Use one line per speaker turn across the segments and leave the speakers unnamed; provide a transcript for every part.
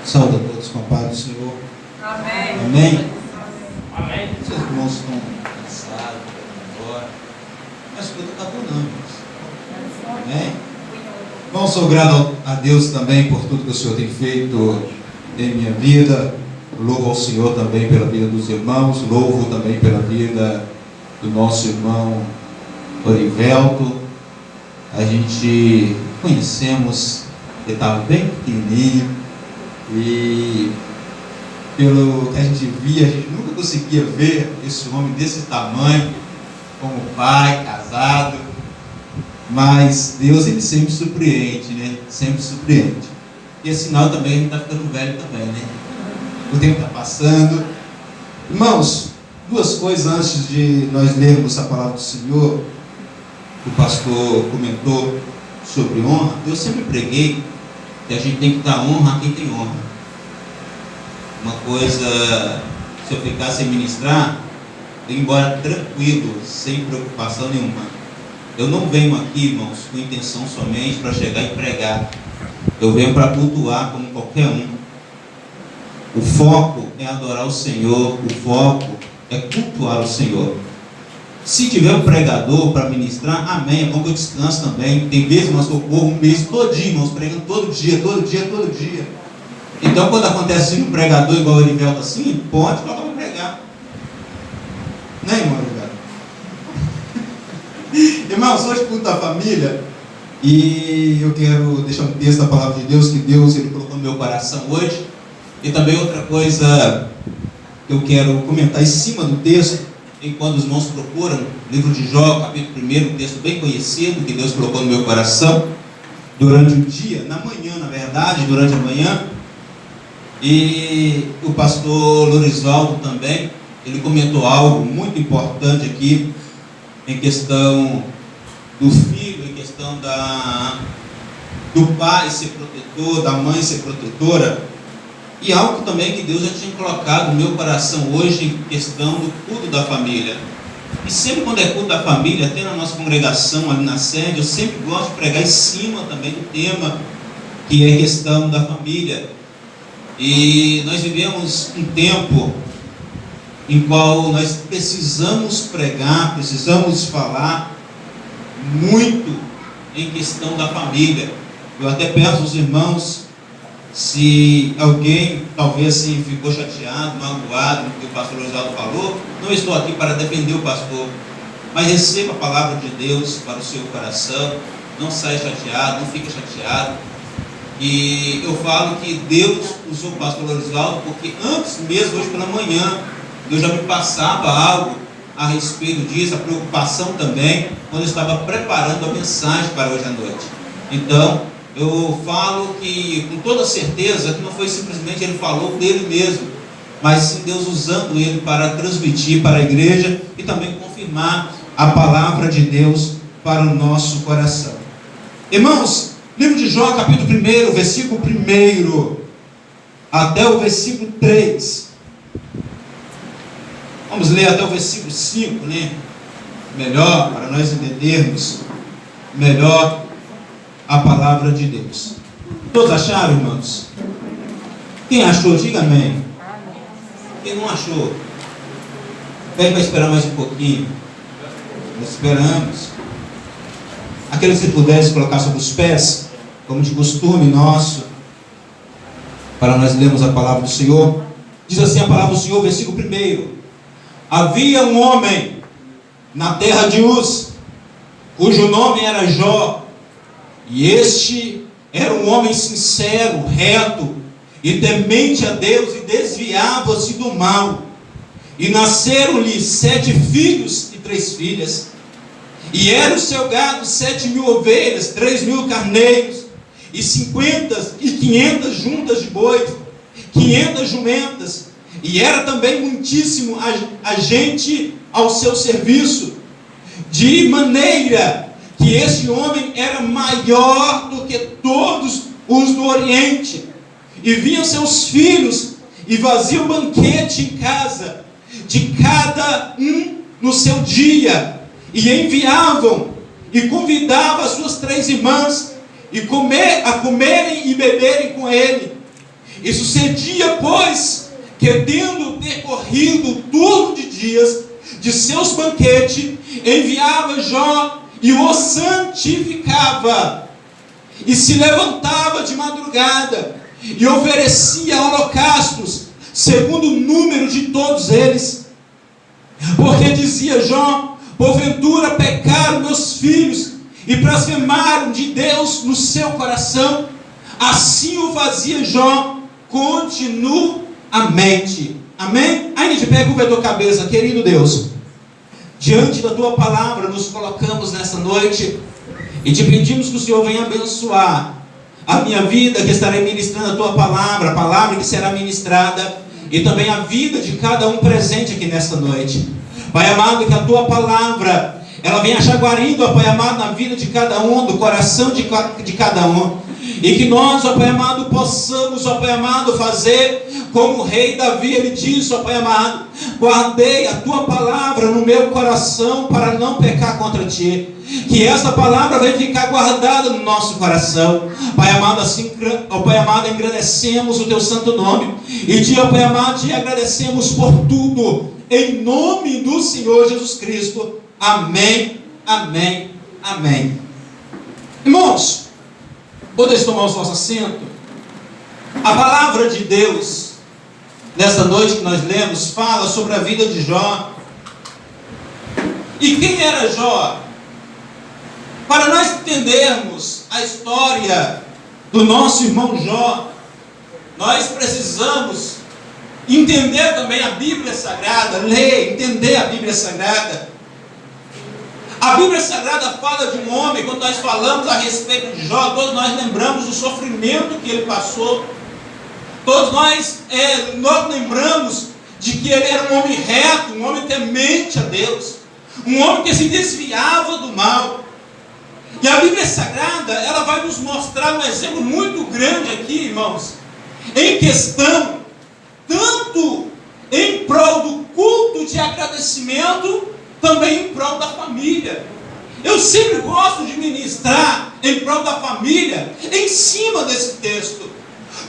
Saúde a todos com a paz do Senhor.
Amém.
Amém.
Amém.
Seus irmãos estão cansados, querendo ir embora. Mas o culto acabou não, irmãos. Amém. Bom, sou grato a Deus também por tudo que o Senhor tem feito em minha vida. Louvo ao Senhor também pela vida dos irmãos. Louvo também pela vida do nosso irmão Orivelto. A gente conhecemos, ele estava bem pequenininho. E pelo que a gente via, a gente nunca conseguia ver esse homem desse tamanho, como pai, casado. Mas Deus, ele sempre surpreende, né? Sempre surpreende. E é sinal também, a gente está ficando velho também, né? O tempo está passando. Irmãos, duas coisas antes de nós lermos a palavra do Senhor. O pastor comentou sobre honra. Eu sempre preguei que a gente tem que dar honra a quem tem honra. Uma coisa, se eu ficar sem ministrar, eu ir embora tranquilo, sem preocupação nenhuma. Eu não venho aqui, irmãos, com intenção somente para chegar e pregar. Eu venho para cultuar como qualquer um. O foco é adorar o Senhor, o foco é cultuar o Senhor. Se tiver um pregador para ministrar, amém, é bom que eu descanso também. Tem vezes, irmãos, que eu corro um mês todinho, irmãos, pregando todo dia. Então, quando acontece assim, um pregador igual o Orivelto assim, pode colocar para pregar. Né, irmão Orivelto? Irmãos, hoje culto da família, e eu quero deixar um texto da palavra de Deus, que Deus ele colocou no meu coração hoje. E também outra coisa que eu quero comentar em cima do texto, enquanto os irmãos procuram, livro de Jó, capítulo 1, um texto bem conhecido, que Deus colocou no meu coração, durante o dia, na manhã, na verdade, durante a manhã, e o pastor Lorisvaldo também, ele comentou algo muito importante aqui, em questão do filho, em questão do pai ser protetor, da mãe ser protetora, e algo também que Deus já tinha colocado no meu coração hoje em questão do culto da família. E sempre quando é culto da família, até na nossa congregação ali na sede, eu sempre gosto de pregar em cima também do tema, que é a questão da família. E nós vivemos um tempo em qual nós precisamos pregar, precisamos falar muito em questão da família. Eu até peço aos irmãos, se alguém talvez assim, ficou chateado, magoado no que o pastor Oswaldo falou, não estou aqui para defender o pastor, mas receba a palavra de Deus para o seu coração, não saia chateado, não fique chateado. E eu falo que Deus usou o pastor Oswaldo porque antes mesmo, hoje pela manhã, Deus já me passava algo a respeito disso, a preocupação também, quando eu estava preparando a mensagem para hoje à noite. Então, eu falo que com toda certeza que não foi simplesmente ele falou dele mesmo, mas sim Deus usando ele para transmitir para a igreja e também confirmar a palavra de Deus para o nosso coração. Irmãos, livro de Jó, capítulo 1, versículo 1 até o versículo 3. Vamos ler até o versículo 5, né? Melhor, para nós entendermos melhor a palavra de Deus. Todos acharam, irmãos? Quem achou, diga amém. Quem não achou, pede para esperar mais um pouquinho. Nós esperamos. Aqueles que pudessem colocar sobre os pés, como de costume nosso, para nós lermos a palavra do Senhor. Diz assim a palavra do Senhor, versículo 1. Havia um homem na terra de Uz, cujo nome era Jó. E este era um homem sincero, reto e temente a Deus, e desviava-se do mal. E nasceram-lhe 7 filhos e 3 filhas. E era o seu gado 7.000 ovelhas, 3.000 carneiros, e 50 e 500 juntas de bois, 500 jumentas. E era também muitíssimo a gente ao seu serviço, de maneira que esse homem era maior do que todos os do Oriente. E vinham seus filhos e faziam banquete em casa, de cada um no seu dia, e enviavam e convidavam as suas 3 irmãs a comerem e beberem com ele. E sucedia, pois, que tendo percorrido o turno de dias de seus banquetes, enviava Jó e o santificava, e se levantava de madrugada, e oferecia holocaustos, segundo o número de todos eles. Porque dizia Jó: porventura pecaram meus filhos, e blasfemaram de Deus no seu coração. Assim o fazia Jó continuamente. Amém? Aí a gente pega a tua cabeça. Querido Deus, diante da tua palavra nos colocamos nessa noite e te pedimos que o Senhor venha abençoar a minha vida, que estarei ministrando a tua palavra, a palavra que será ministrada, e também a vida de cada um presente aqui nesta noite. Pai amado, que a tua palavra ela venha chaguarindo, ó Pai amado, na vida de cada um, do coração de cada um. E que nós, ó Pai amado, possamos, ó Pai amado, fazer como o rei Davi, ele disse, ó Pai amado: guardei a tua palavra no meu coração para não pecar contra ti. Que essa palavra vai ficar guardada no nosso coração. Pai amado, assim, ó Pai amado, engrandecemos o teu santo nome. E ó Pai amado, te agradecemos por tudo. Em nome do Senhor Jesus Cristo. Amém, amém, amém. Irmãos, podeis tomar o vosso assento. A palavra de Deus, nessa noite que nós lemos, fala sobre a vida de Jó. E quem era Jó? Para nós entendermos a história do nosso irmão Jó, nós precisamos entender também a Bíblia Sagrada, ler, entender a Bíblia Sagrada. A Bíblia Sagrada fala de um homem. Quando nós falamos a respeito de Jó, todos nós lembramos do sofrimento que ele passou. Todos nós lembramos de que ele era um homem reto, um homem temente a Deus, um homem que se desviava do mal. E a Bíblia Sagrada, ela vai nos mostrar um exemplo muito grande aqui, irmãos, em questão, tanto em prol do culto de agradecimento, também em prol da família. Eu sempre gosto de ministrar em prol da família, em cima desse texto,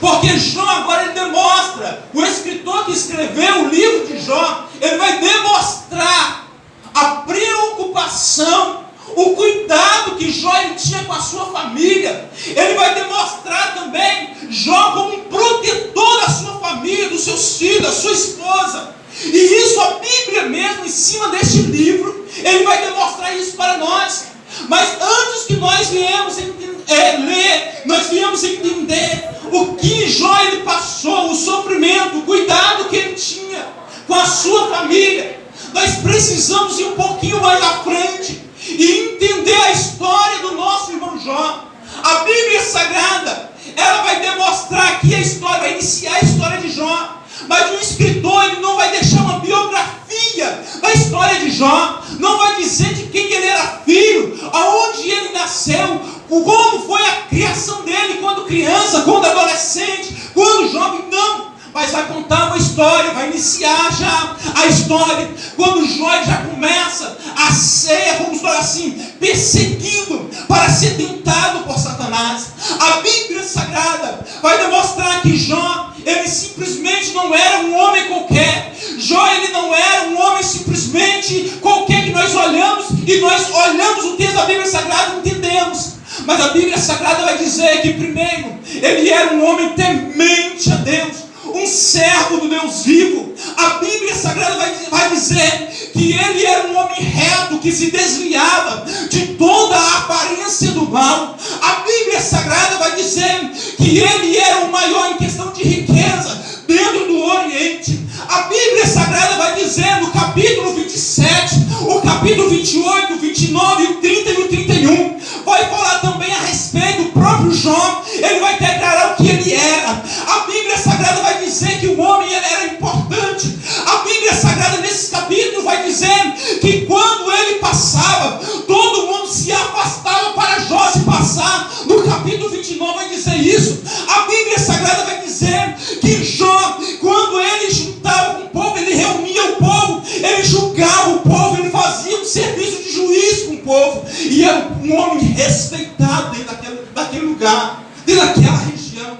porque Jó agora ele demonstra, o escritor que escreveu o livro de Jó, ele vai demonstrar a preocupação, o cuidado que Jó ele tinha com a sua família. Ele vai demonstrar também Jó como um protetor da sua família, dos seus filhos, da sua esposa. E isso a Bíblia mesmo, em cima deste livro, ele vai demonstrar isso para nós. Mas antes que nós viemos ler, nós viemos entender o que Jó ele passou, o sofrimento, o cuidado que ele tinha com a sua família. Nós precisamos ir um pouquinho mais à frente e entender a história do nosso irmão Jó. A Bíblia Sagrada, ela vai demonstrar aqui a história, vai iniciar a história de Jó. Mas o escritor ele não vai deixar uma biografia da história de Jó, não vai dizer de quem ele era filho, aonde ele nasceu, como foi a criação dele quando criança, quando adolescente, quando jovem, não. Mas vai contar uma história, vai iniciar já a história, quando Jó já começa a ser, vamos falar assim, perseguido para ser tentado por Satanás. A Bíblia Sagrada vai demonstrar que Jó, ele simplesmente não era um homem qualquer. Jó, ele não era um homem simplesmente qualquer que nós olhamos, e nós olhamos o texto da Bíblia Sagrada e entendemos. Mas a Bíblia Sagrada vai dizer que primeiro, ele era um homem temente a Deus, um servo do Deus vivo. A Bíblia Sagrada vai dizer que ele era um homem reto, que se desviava de toda a aparência do mal. A Bíblia Sagrada vai dizer que ele era o maior em questão de riqueza dentro do Oriente. A Bíblia Sagrada vai dizer no capítulo 27, o capítulo 28, 29, o 30 e o 31, vai falar também a respeito do próprio Jó. Ele vai declarar o que ele era. A Bíblia Sagrada vai dizer que o homem ele era importante. A Bíblia Sagrada nesse capítulo vai dizer que quando ele passava, todo mundo se afastava para Jó se passar. No capítulo 29 vai dizer isso. A Bíblia Sagrada vai dizer que Jó, quando ele juntava com o povo, ele reunia o povo, ele julgava o povo, ele fazia um serviço de juiz com o povo, e era um homem respeitado dentro daquele lugar, dentro daquela região.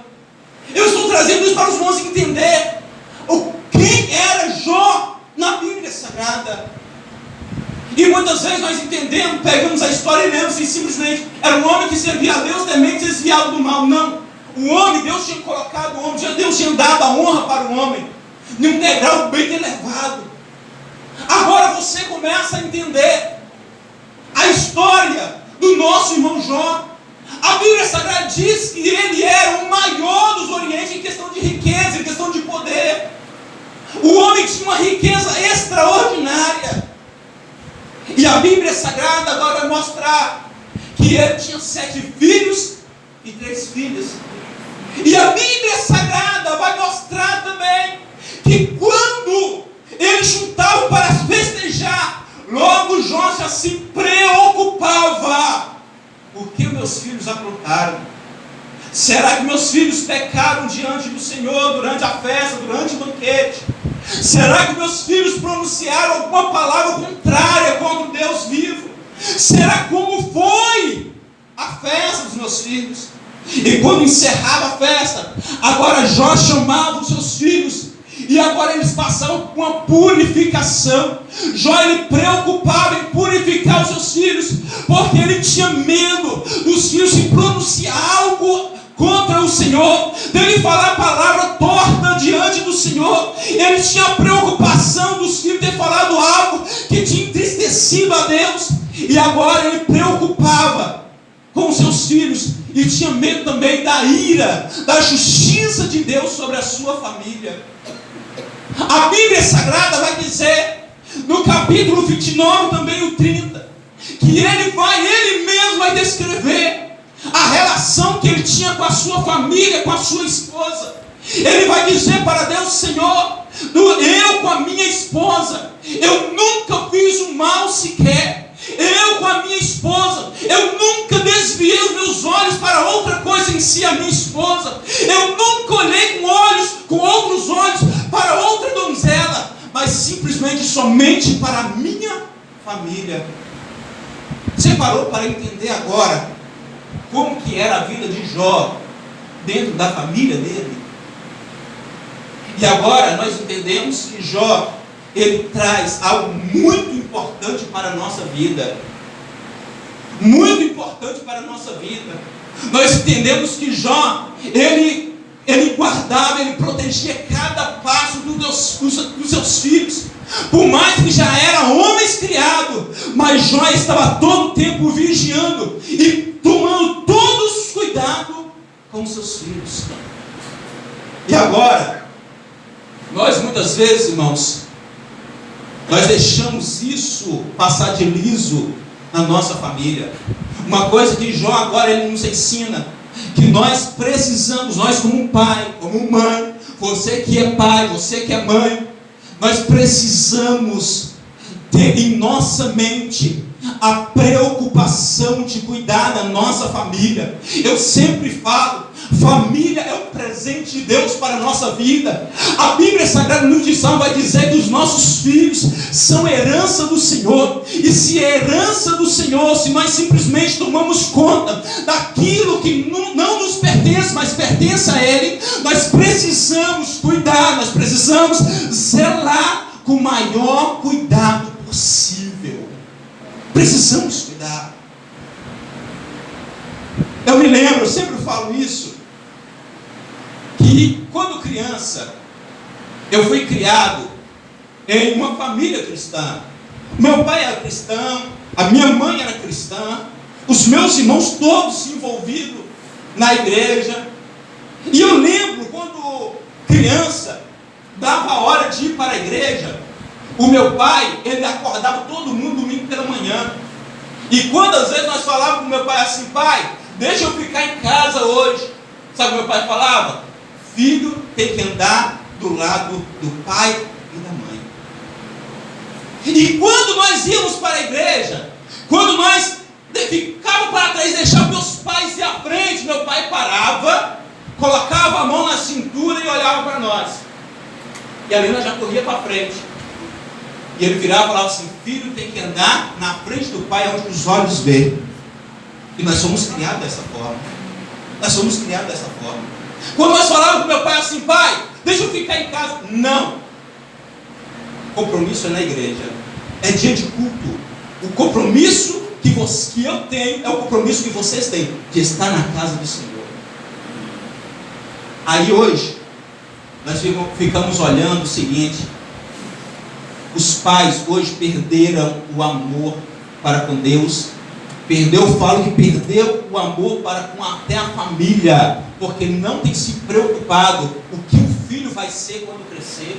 Eu estou trazendo isso para os irmãos entender quem era Jó na Bíblia Sagrada. E muitas vezes nós entendemos, pegamos a história e lemos e simplesmente era um homem que servia a Deus, temente desviado do mal. Não. O homem, Deus tinha colocado o homem, Deus tinha dado a honra para o homem, num degrau bem elevado. Agora você começa a entender a história do nosso irmão Jó. A Bíblia Sagrada diz que ele era o maior dos Orientes em questão de riqueza, em questão de poder. O homem tinha uma riqueza extraordinária. E a Bíblia Sagrada agora vai mostrar que ele tinha 7 filhos e 3 filhas. E a Bíblia Sagrada vai mostrar também que quando eles juntavam para festejar, logo Jó já se preocupava. O que meus filhos aprontaram? Será que meus filhos pecaram diante do Senhor durante a festa, durante o banquete? Será que meus filhos pronunciaram alguma palavra contrária contra o Deus vivo? Será como foi a festa dos meus filhos? E quando encerrava a festa, agora Jó chamava os seus filhos, e agora eles passavam por uma purificação. Jó, ele preocupava em purificar os seus filhos, porque ele tinha medo dos filhos se pronunciar algo contra o Senhor, dele falar palavra torta diante do Senhor. Ele tinha a preocupação dos filhos ter falado algo que tinha entristecido a Deus, e agora ele preocupava com os seus filhos, e tinha medo também da ira, da justiça de Deus sobre a sua família. A Bíblia Sagrada vai dizer, no capítulo 29, também o 30, que ele mesmo vai descrever a relação que ele tinha com a sua família, com a sua esposa. Ele vai dizer para Deus: Senhor, eu com a minha esposa, eu nunca fiz um mal sequer. Eu com a minha esposa, eu nunca desviei os meus olhos para outra coisa em si, a minha esposa. Eu nunca olhei com outros olhos para outra donzela, mas simplesmente somente para a minha família. Você parou para entender agora como que era a vida de Jó dentro da família dele? E agora nós entendemos que Jó, ele traz algo muito importante para a nossa vida. Muito importante para a nossa vida. Nós entendemos que Jó, ele guardava, ele protegia cada passo dos seus filhos. Por mais que já eram homens criados, mas Jó estava todo o tempo vigiando e tomando todos os cuidados com os seus filhos. E agora, nós muitas vezes, irmãos, nós deixamos isso passar de liso na nossa família. Uma coisa que Jó agora ele nos ensina, que nós precisamos, nós como pai, como mãe, você que é pai, você que é mãe, nós precisamos ter em nossa mente a preocupação de cuidar da nossa família. Eu sempre falo, família é um presente de Deus para a nossa vida. A Bíblia Sagrada no Salmo vai dizer que os nossos filhos são herança do Senhor. E se é herança do Senhor, se nós simplesmente tomamos conta daquilo que não nos pertence, mas pertence a Ele, nós precisamos cuidar, nós precisamos zelar com o maior cuidado possível. Precisamos cuidar. Eu me lembro, eu sempre falo isso, que quando criança, eu fui criado em uma família cristã. Meu pai era cristão, a minha mãe era cristã, os meus irmãos todos envolvidos na igreja. E eu lembro quando criança, dava a hora de ir para a igreja, o meu pai, ele acordava todo mundo domingo pela manhã. E quando às vezes nós falávamos com o meu pai assim: pai, deixa eu ficar em casa hoje. Sabe o que meu pai falava? Filho tem que andar do lado do pai e da mãe. E quando nós íamos para a igreja, quando nós ficávamos para trás e deixávamos meus pais ir à frente, meu pai parava, colocava a mão na cintura e olhava para nós. E ali nós já corria para frente. E ele virava e falava assim: filho tem que andar na frente do pai onde os olhos veem. E nós somos criados dessa forma. Nós somos criados dessa forma. Quando nós falávamos com meu pai assim, pai, deixa eu ficar em casa. Não. Compromisso é na igreja. É dia de culto. O compromisso que eu tenho é o compromisso que vocês têm, de estar na casa do Senhor. Aí hoje, nós ficamos olhando o seguinte: os pais hoje perderam o amor para com Deus. Eu falo que perdeu o amor para com até a família, porque não tem se preocupado o que o filho vai ser quando crescer.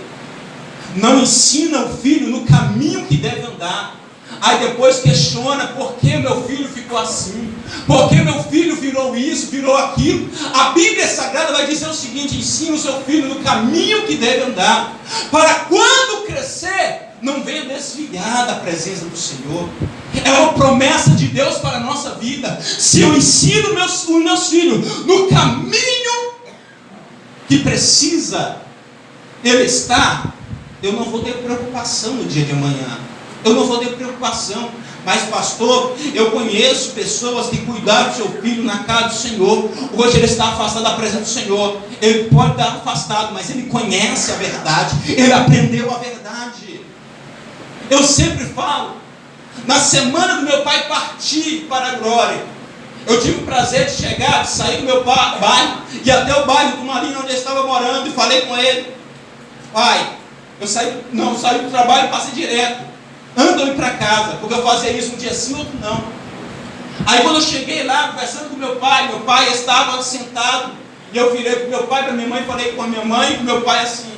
Não ensina o filho no caminho que deve andar. Aí depois questiona por que meu filho ficou assim, por que meu filho virou isso, virou aquilo. A Bíblia Sagrada vai dizer o seguinte: ensina o seu filho no caminho que deve andar, para quando crescer, não venha desviar da presença do Senhor. É uma promessa de Deus para a nossa vida. Se eu ensino os meus filhos no caminho que precisa ele estar, eu não vou ter preocupação no dia de amanhã. Eu não vou ter preocupação. Mas pastor, eu conheço pessoas que cuidaram do seu filho na casa do Senhor. Hoje ele está afastado da presença do Senhor. Ele pode estar afastado, mas ele conhece a verdade. Ele aprendeu a verdade. Eu sempre falo, na semana do meu pai partir para a glória, eu tive o prazer de chegar, de sair do meu bairro e até o bairro do Marinho onde eu estava morando, e falei com ele: pai, eu saí do trabalho e passei direto. Anda eu ir para casa, porque eu fazia isso um dia sim, outro não. Aí quando eu cheguei lá, conversando com meu pai estava sentado, e eu virei para meu pai, para minha mãe, falei com a minha mãe e com meu pai assim: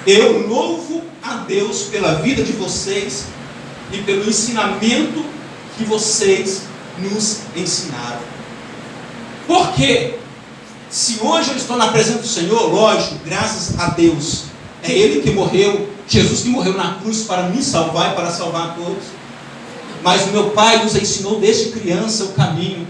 eu louvo a Deus pela vida de vocês e pelo ensinamento que vocês nos ensinaram. Por quê? Se hoje eu estou na presença do Senhor, lógico, graças a Deus, é Ele que morreu, Jesus que morreu na cruz para me salvar e para salvar a todos. Mas o meu pai nos ensinou desde criança o caminho.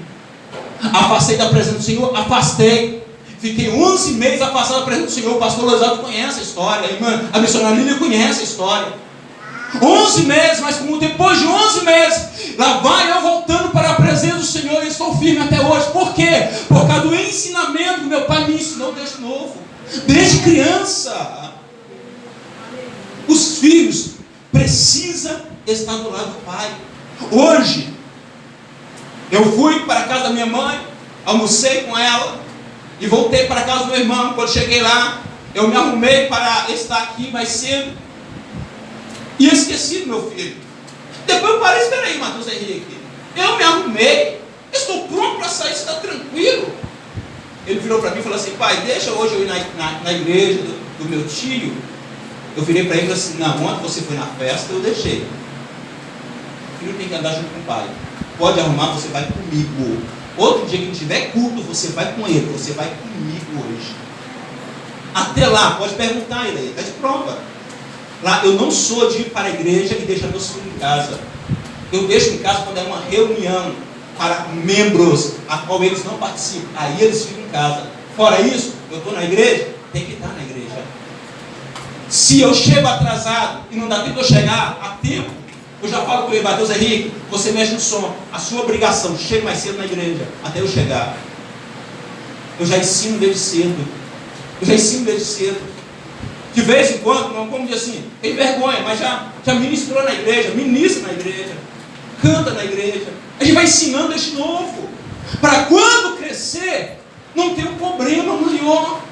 Afastei da presença do Senhor, afastei. Fiquei 11 meses afastado da presença do Senhor. O pastor Lousado conhece a história, a irmã, a missionária Lília conhece a história. 11 meses, mas depois de 11 meses, lá vai eu voltando para a presença do Senhor e estou firme até hoje. Por quê? Por causa do ensinamento que meu pai me ensinou desde novo, desde criança. Os filhos precisam estar do lado do pai. Hoje, eu fui para a casa da minha mãe, almocei com ela e voltei para a casa do meu irmão. Quando cheguei lá, eu me arrumei para estar aqui mais cedo e esqueci do meu filho. Depois eu parei: espera aí, Matheus Henrique, eu me arrumei, estou pronto para sair, você está tranquilo? Ele virou para mim e falou assim: pai, deixa hoje eu ir na igreja do meu tio. Eu virei para ele e falei assim: não, ontem você foi na festa, eu deixei. O filho tem que andar junto com o pai. Pode arrumar, você vai comigo. Outro dia que tiver culto, você vai com ele, você vai comigo hoje. Até lá, pode perguntar a ele, está de prova. Lá, eu não sou de ir para a igreja e deixar meus filhos em casa. Eu deixo em casa quando é uma reunião para membros, a qual eles não participam. Aí eles ficam em casa. Fora isso, eu estou na igreja, tem que estar na igreja. Se eu chego atrasado e não dá tempo de eu chegar a tempo, eu já falo com ele: Matheus Henrique, você mexe no som, a sua obrigação, chegue mais cedo na igreja, até eu chegar. Eu já ensino desde cedo. De vez em quando, não como dizer assim, tem vergonha, mas já ministrou na igreja, ministra na igreja, canta na igreja. A gente vai ensinando desde novo, para quando crescer, não ter um problema maior.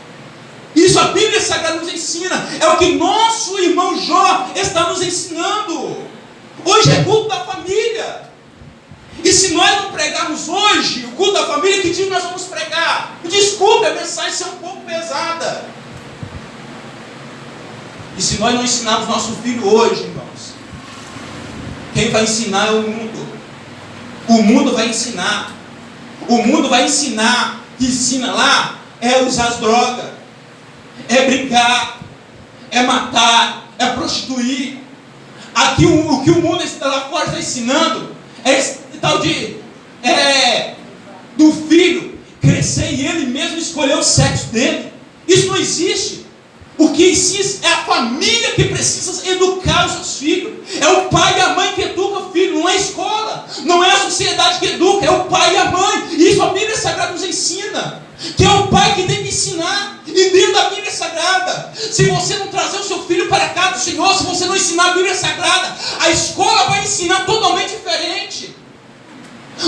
Isso a Bíblia Sagrada nos ensina. É o que nosso irmão Jó está nos ensinando. Hoje é culto da família. E se nós não pregarmos hoje o culto da família, que dia nós vamos pregar? Desculpe a mensagem ser um pouco pesada. E se nós não ensinarmos nosso filho hoje, irmãos, quem vai ensinar é o mundo. O mundo vai ensinar. O mundo vai ensinar. Que ensina lá é usar as drogas, é brigar, é matar, é prostituir. Aqui o que o mundo lá fora está ensinando é esse tal do filho crescer e ele mesmo escolher o sexo dele. Isso não existe. O que existe é a família que precisa educar os seus filhos. É o pai e a mãe que educam o filho, não é a escola, não é a sociedade que educa, é o pai e a mãe. E isso a Bíblia Sagrada nos ensina. que é o pai que tem que ensinar, e dentro da Bíblia Sagrada. Se você não trazer o seu filho para cá do Senhor, se você não ensinar a Bíblia Sagrada, a escola vai ensinar totalmente diferente.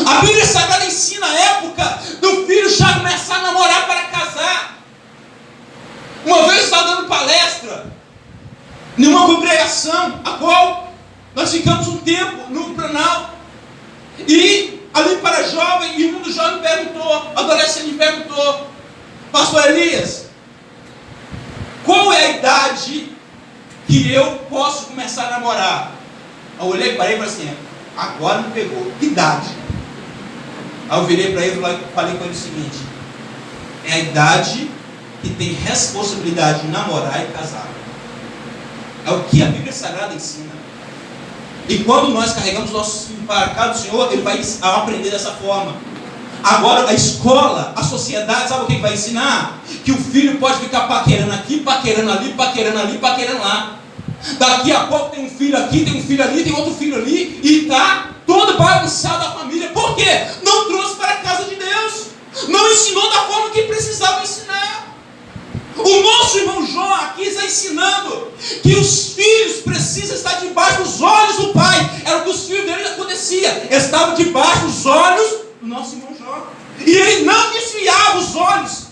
A Bíblia Sagrada ensina a época do filho já começar a namorar para casar. Uma vez eu estava dando palestra em uma congregação, a qual nós ficamos um tempo no Planalto, e ali para jovem, e um dos jovens perguntou, adolescente perguntou: Pastor Elias, qual é a idade que eu posso começar a namorar? Eu olhei para ele e falei assim: agora me pegou, que idade? Aí eu virei para ele e falei com ele o seguinte: é a idade que tem responsabilidade de namorar e casar. É o que a Bíblia Sagrada ensina. E quando nós carregamos nossos filhos para cá do Senhor, ele vai aprender dessa forma. Agora a escola, a sociedade, sabe o que vai ensinar? Que o filho pode ficar paquerando aqui, paquerando ali, paquerando ali, paquerando lá. Daqui a pouco tem um filho aqui, tem um filho ali, tem outro filho ali, e está todo bagunçado a família. Por quê? Não trouxe para a casa de Deus. Não ensinou da forma que precisava ensinar. O nosso irmão João aqui está ensinando que os filhos precisam estar debaixo dos olhos do pai. Era o que os filhos dele acontecia. Estavam debaixo dos olhos do nosso irmão João. E ele não desviava os olhos